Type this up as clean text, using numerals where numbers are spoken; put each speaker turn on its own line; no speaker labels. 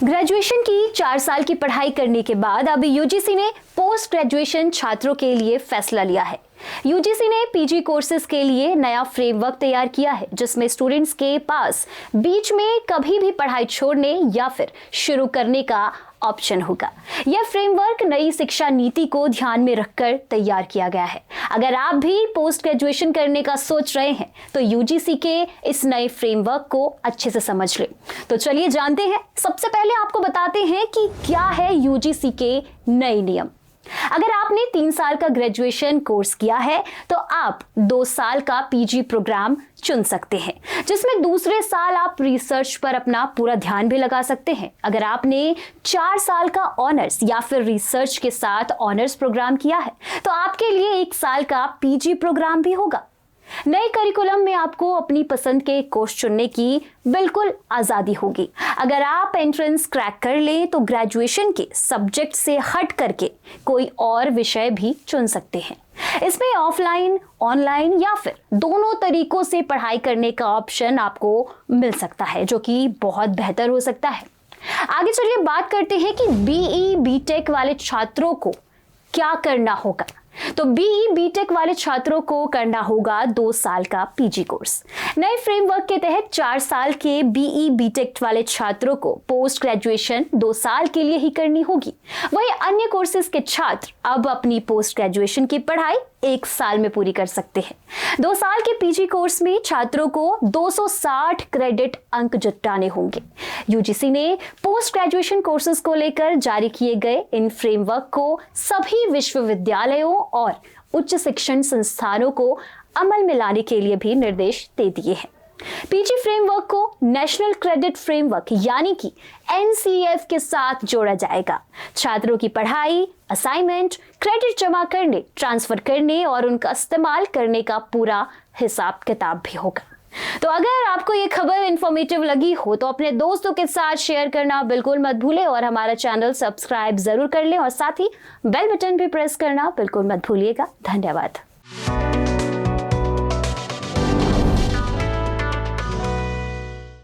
Graduation की 4 साल की पढ़ाई करने के बाद अब यूजीसी ने पोस्ट ग्रेजुएशन छात्रों के लिए फैसला लिया है। यूजीसी ने पीजी कोर्सेज के लिए नया फ्रेमवर्क तैयार किया है, जिसमें स्टूडेंट्स के पास बीच में कभी भी पढ़ाई छोड़ने या फिर शुरू करने का ऑप्शन होगा। यह फ्रेमवर्क नई शिक्षा नीति को ध्यान में रखकर तैयार किया गया है। अगर आप भी पोस्ट ग्रेजुएशन करने का सोच रहे हैं तो यूजीसी के इस नए फ्रेमवर्क को अच्छे से समझ लें। तो चलिए जानते हैं। सबसे पहले आपको बताते हैं कि क्या है यूजीसी के नए नियम। अगर आपने 3 साल का ग्रेजुएशन कोर्स किया है तो आप 2 साल का पीजी प्रोग्राम चुन सकते हैं, जिसमें दूसरे साल आप रिसर्च पर अपना पूरा ध्यान भी लगा सकते हैं। अगर आपने 4 साल का ऑनर्स या फिर रिसर्च के साथ ऑनर्स प्रोग्राम किया है तो आपके लिए 1 साल का पीजी प्रोग्राम भी होगा। नए करिकुलम में आपको अपनी पसंद के कोर्स चुनने की बिल्कुल आजादी होगी। अगर आप एंट्रेंस क्रैक कर लें तो ग्रेजुएशन के सब्जेक्ट से हट करके कोई और विषय भी चुन सकते हैं। इसमें ऑफलाइन, ऑनलाइन या फिर दोनों तरीकों से पढ़ाई करने का ऑप्शन आपको मिल सकता है, जो कि बहुत बेहतर हो सकता है। आगे चलिए बात करते हैं कि बीई बीटेक वाले छात्रों को क्या करना होगा। तो बीई बीटेक वाले छात्रों को करना होगा 2 साल का पीजी कोर्स। नए फ्रेमवर्क के तहत 4 साल के बीई बीटेक वाले छात्रों को पोस्ट ग्रेजुएशन 2 साल के लिए ही करनी होगी। वहीं अन्य कोर्सेज के छात्र अब अपनी पोस्ट ग्रेजुएशन की पढ़ाई 1 साल में पूरी कर सकते हैं। 2 साल के पीजी कोर्स में छात्रों को 260 क्रेडिट अंक जुटाने होंगे। यूजीसी ने पोस्ट ग्रेजुएशन कोर्सेज को लेकर जारी किए गए इन फ्रेमवर्क को सभी विश्वविद्यालयों और उच्च शिक्षण संस्थानों को अमल में लाने के लिए भी निर्देश दे दिए हैं। पीजी फ्रेमवर्क को नेशनल क्रेडिट फ्रेमवर्क यानी कि एनसीएफ के साथ जोड़ा जाएगा। छात्रों की पढ़ाई, असाइनमेंट, क्रेडिट जमा करने, ट्रांसफर करने और उनका इस्तेमाल करने का पूरा हिसाब किताब भी होगा। तो अगर आपको ये खबर इंफॉर्मेटिव लगी हो तो अपने दोस्तों के साथ शेयर करना बिल्कुल मत भूलें और हमारा चैनल सब्सक्राइब जरूर कर लें और साथ ही बेल बटन भी प्रेस करना बिल्कुल मत भूलिएगा। धन्यवाद।